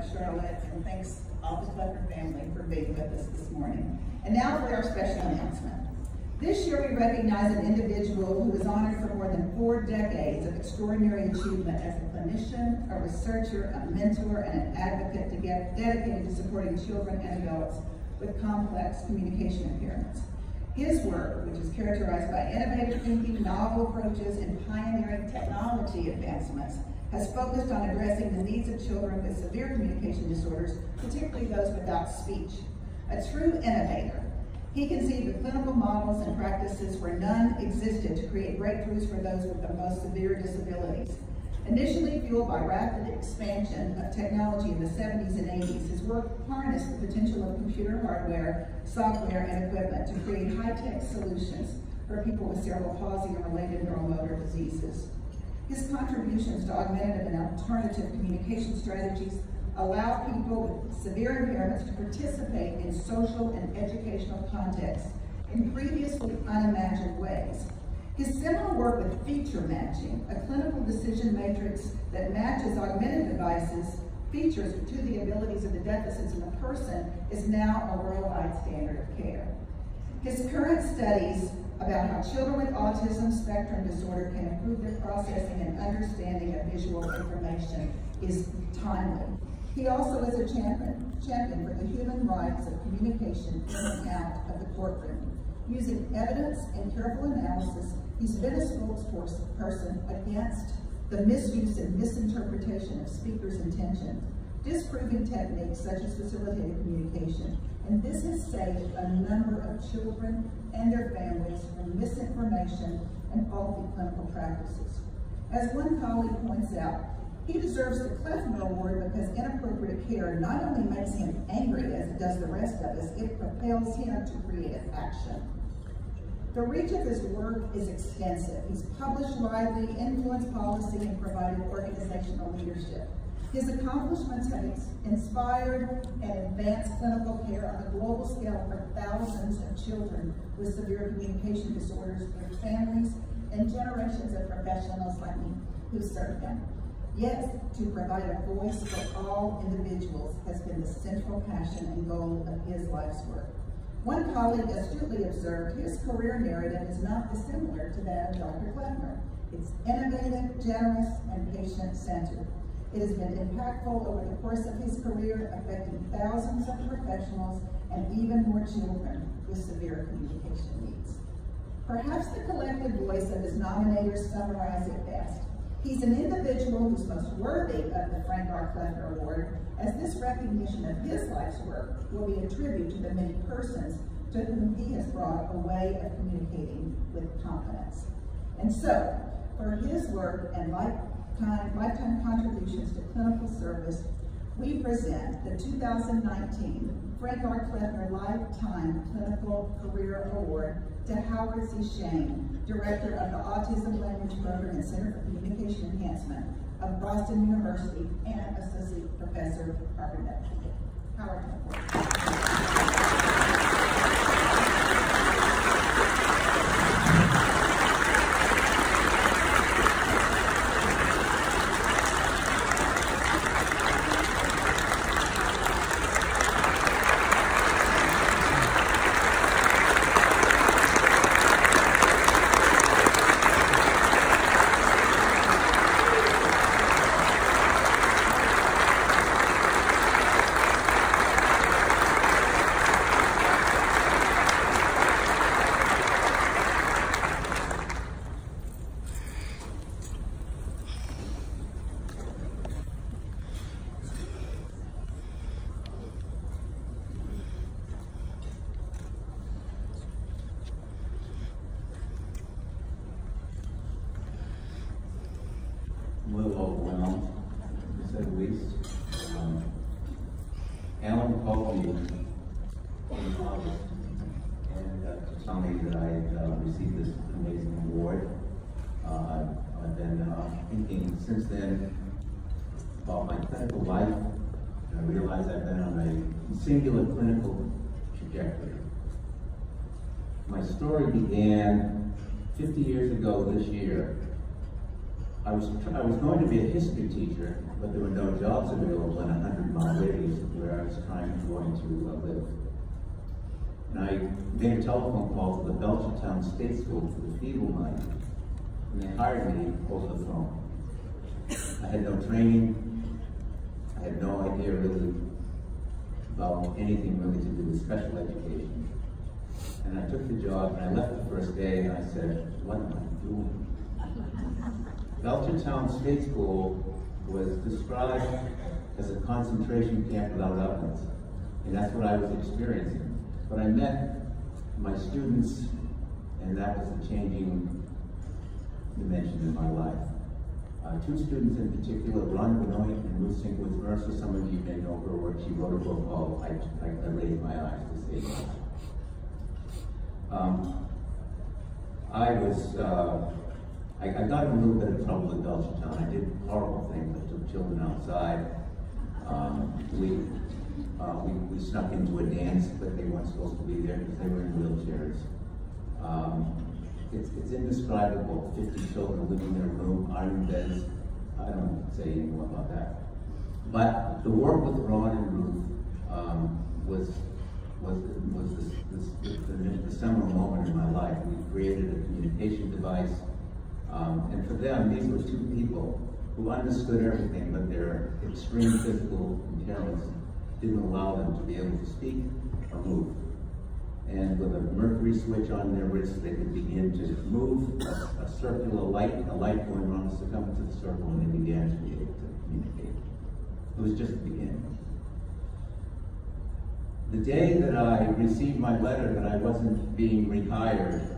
Charlotte, and thanks all the Kleffner family for being with us this morning. And now for our special announcement. This year we recognize an individual who was honored for more than 4 decades of extraordinary achievement as a clinician, a researcher, a mentor, and an advocate dedicated to supporting children and adults with complex communication impairments. His work, which is characterized by innovative thinking, novel approaches, and pioneering technology advancements, has focused on addressing the needs of children with severe communication disorders, particularly those without speech. A true innovator, he conceived of clinical models and practices where none existed to create breakthroughs for those with the most severe disabilities. Initially fueled by rapid expansion of technology in the 70s and 80s, his work harnessed the potential of computer hardware, software, and equipment to create high-tech solutions for people with cerebral palsy and related neuromotor diseases. His contributions to augmentative and alternative communication strategies allow people with severe impairments to participate in social and educational contexts in previously unimagined ways. His seminal work with feature matching, a clinical decision matrix that matches augmented devices features to the abilities of the deficits in the person, is now a worldwide standard of care. His current studies about how children with autism spectrum disorder can improve their processing and understanding of visual information is timely. He also is a champion for the human rights of communication in and out of the courtroom. Using evidence and careful analysis, he's been a spokesperson against the misuse and misinterpretation of speakers' intention, disproving techniques such as facilitated communication, and this has saved a number of children and their families from misinformation and faulty clinical practices. As one colleague points out, he deserves the Kleffner Award because inappropriate care not only makes him angry as it does the rest of us, it propels him to creative action. The reach of his work is extensive. He's published widely, influenced policy, and provided organizational leadership. His accomplishments have inspired and advanced clinical care on a global scale for thousands of children with severe communication disorders, their families, and generations of professionals like me who serve them. Yes, to provide a voice for all individuals has been the central passion and goal of his life's work. One colleague astutely observed his career narrative is not dissimilar to that of Dr. Kleffner. It's innovative, generous, and patient-centered. It has been impactful over the course of his career, affecting thousands of professionals and even more children with severe communication needs. Perhaps the collective voice of his nominators summarize it best. He's an individual who's most worthy of the Frank R. Kleffner Award, as this recognition of his life's work will be a tribute to the many persons to whom he has brought a way of communicating with confidence. And so, for his work and lifetime contributions to clinical service, we present the 2019 Frank R. Kleffner Lifetime Clinical Career Award to Howard C. Shane, Director of the Autism Language Program and Center for Communication Enhancement of Boston University and Associate Professor of Harvard Medical. Howard. A little overwhelmed, to say the least. Alan called me in August and to tell me that I had received this amazing award. I've been thinking since then about my clinical life, and I realized I've been on a singular clinical trajectory. My story began 50 years ago this year. I was going to be a history teacher, but there were no jobs available in 100 miles going to live. And I made a telephone call to the Belchertown State School for the feeble-minded, and they hired me over the phone. I had no training. I had no idea really about anything really to do with special education. And I took the job, and I left the first day, and I said, what am I doing? Belchertown State School was described as a concentration camp without ovens, and that's what I was experiencing. But I met my students, and that was a changing dimension in my life. Two students in particular, Ron Benoit and Ruth Sinkowitz Mercer. Some of you may know her work. She wrote a book called I Raised My Eyes to Save Lives. I got in a little bit of trouble with Belchertown. I did horrible things. I took children outside. We snuck into a dance, but they weren't supposed to be there because they were in wheelchairs. It's indescribable. 50 children living in a room, iron beds. I don't say any more about that. But the work with Ron and Ruth was the seminal moment in my life. We created a communication device, and for them, these were two people who understood everything, but their extreme physical impairments didn't allow them to be able to speak or move. And with a mercury switch on their wrists, they could begin to move a circular light, a light going around the circumference of the circle, and they began to be able to communicate. It was just the beginning. The day that I received my letter that I wasn't being rehired,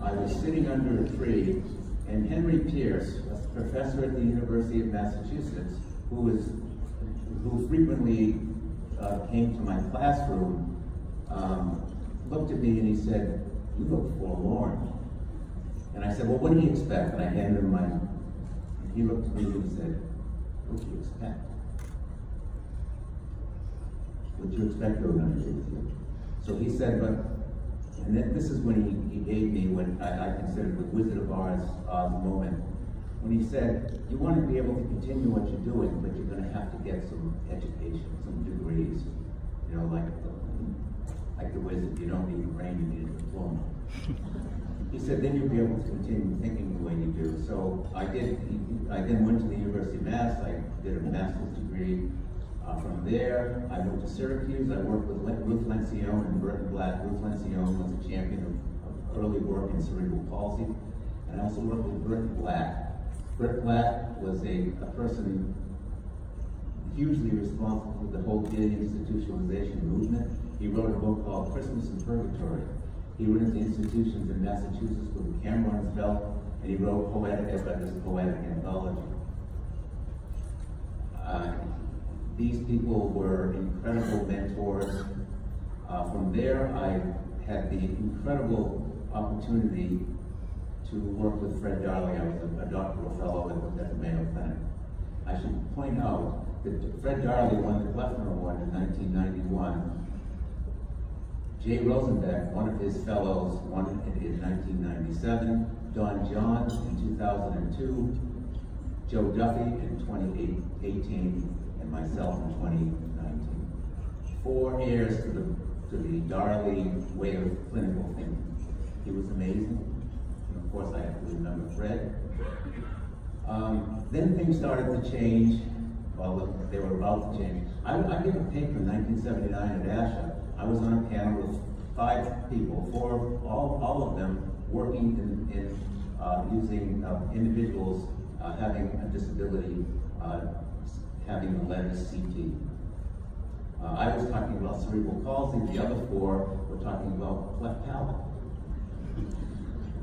I was sitting under a tree, and Henry Pierce, a professor at the University of Massachusetts, who frequently came to my classroom, looked at me and he said, "You look forlorn." And I said, "Well, what do you expect?" And I handed him mine. And he looked at me and he said, "What do you expect? What do you expect they were going to do with you?" So he said, and then this is when he gave me what I considered the Wizard of Oz moment, when he said, "You want to be able to continue what you're doing, but you're going to have to get some education, some degrees. You know, like the wizard, you don't need a brain, you need a diploma." He said, "Then you'll be able to continue thinking the way you do." So I did. I then went to the University of Mass. I did a master's degree. From there, I moved to Syracuse. I worked with Ruth Lencioni and Burton Black. Ruth Lencioni was a champion of early work in cerebral palsy. And I also worked with Burton Black. Burton Black was a person hugely responsible for the whole deinstitutionalization movement. He wrote a book called Christmas in Purgatory. He went into institutions in Massachusetts with a camera on his belt, and he wrote this poetic anthology. These people were incredible mentors. From there, I had the incredible opportunity to work with Fred Darley. I was a doctoral fellow at the Mayo Clinic. I should point out that Fred Darley won the Kleffner Award in 1991. Jay Rosenbeck, one of his fellows, won it in 1997. Don Johns in 2002. Joe Duffy in 2018. And myself in 2019. 4 heirs to the Darley way of clinical thinking. He was amazing. And of course, I have to remember Fred. Then things started to change. Well, they were about to change. I gave a paper in 1979 at ASHA. I was on a panel with 5 people, all of them working in using individuals having a disability, having a lead CT. I was talking about cerebral palsy. The other 4 were talking about cleft palate.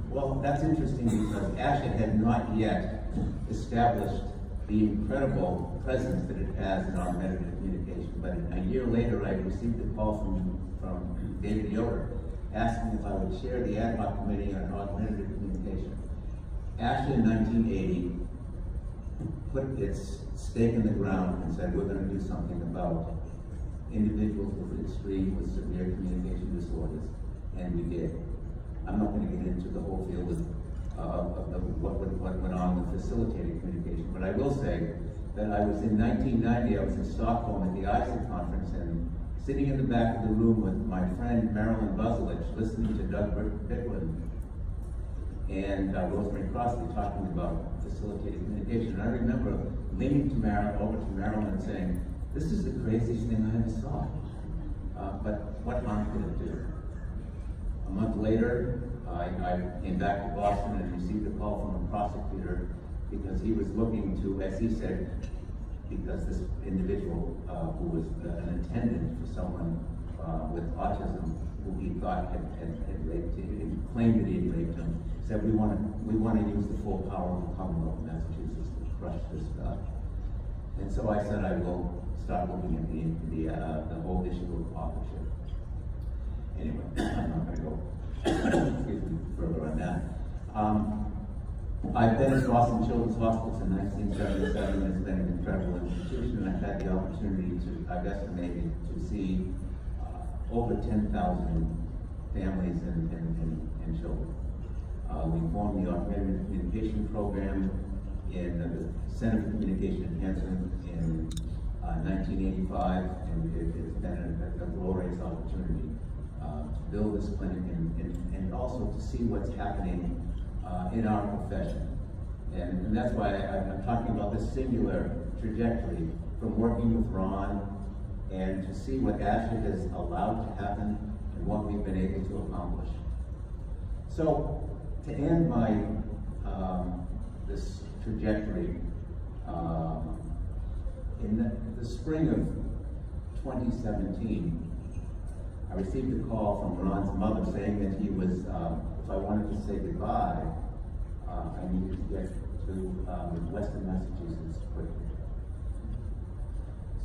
Well, that's interesting because ASHA had not yet established the incredible presence that it has in our method of communication. But a year later, I received a call from David Yoder asking if I would chair the ad hoc committee on augmentative communication. ASHA in 1980 put its stake in the ground and said, we're going to do something about individuals with extreme, with severe communication disorders, and we did. I'm not going to get into the whole field of what went on with facilitating communication, but I will say that I was in 1990, I was in Stockholm at the ISA conference, sitting in the back of the room with my friend Marilyn Buzelich, listening to Doug Bicklin and Rosemary Crossley talking about facilitated communication. And I remember leaning to over to Marilyn and saying, "This is the craziest thing I ever saw. But what harm could it do?" A month later, I came back to Boston and received a call from a prosecutor because he was looking to, as he said, because this individual who was an attendant for someone with autism who he thought had raped him, claimed that he had raped him, said, we want to use the full power of the Commonwealth of Massachusetts to crush this guy. And so I said I will start looking at the whole issue of authorship. Anyway, I'm not going to go excuse me, further on that. I've been at Boston Children's Hospital since 1977. It's been an incredible institution, and I've had the opportunity to, I've estimated, to see over 10,000 families and children. We formed the Augmented Communication Program in the Center for Communication Enhancement in 1985, and it's been a glorious opportunity to build this clinic and also to see what's happening in our profession. And that's why I'm talking about this singular trajectory from working with Ron and to see what ASHA has allowed to happen and what we've been able to accomplish. So to end my this trajectory, in the spring of 2017, I received a call from Ron's mother saying that he was, if I wanted to say goodbye, I needed to get to Western Massachusetts quickly.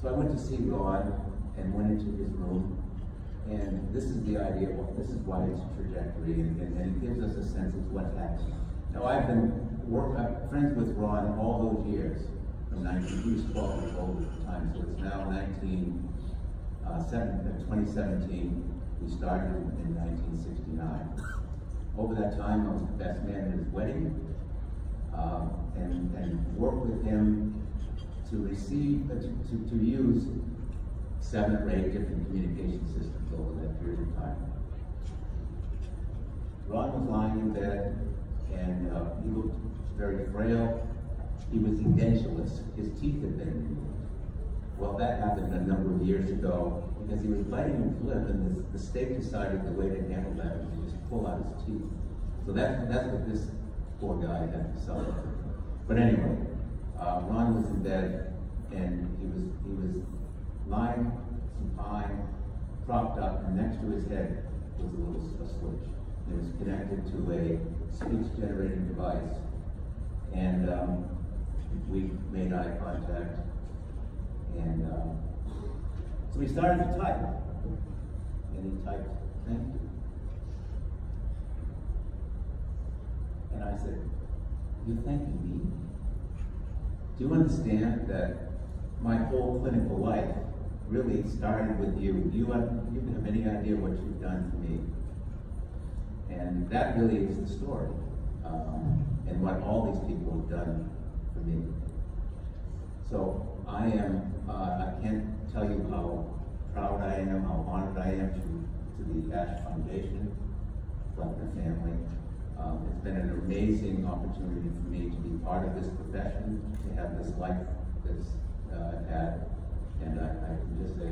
So I went to see Ron and went into his room, and this is the idea, this is why it's a trajectory, and it gives us a sense of what's happening. Now I've been friends with Ron all those years, from 19, he was 12 years old at the time, so it's now 2017. We started in 1969. Over that time, I was the best man at his wedding, and worked with him to receive, to use 7 or 8 different communication systems over that period of time. Ron was lying in bed, and he looked very frail. He was edentulous. His teeth had been removed. Well, that happened a number of years ago because he was biting and flip, and the state decided the way to handle that was to just pull out his teeth. So that's what this poor guy had to suffer. But anyway, Ron was in bed, and he was lying supine, propped up, and next to his head was a switch. It was connected to a speech-generating device, and we made eye contact. And so we started to type, and he typed, "Thank you." And I said, "You're thanking me? Do you understand that my whole clinical life really started with you? You have any idea what you've done for me?" And that really is the story, and what all these people have done for me. So I can't tell you how proud I am, how honored I am to the ASH Foundation, Kleffner family. It's been an amazing opportunity for me to be part of this profession, to have this life that's I've had, and I can just say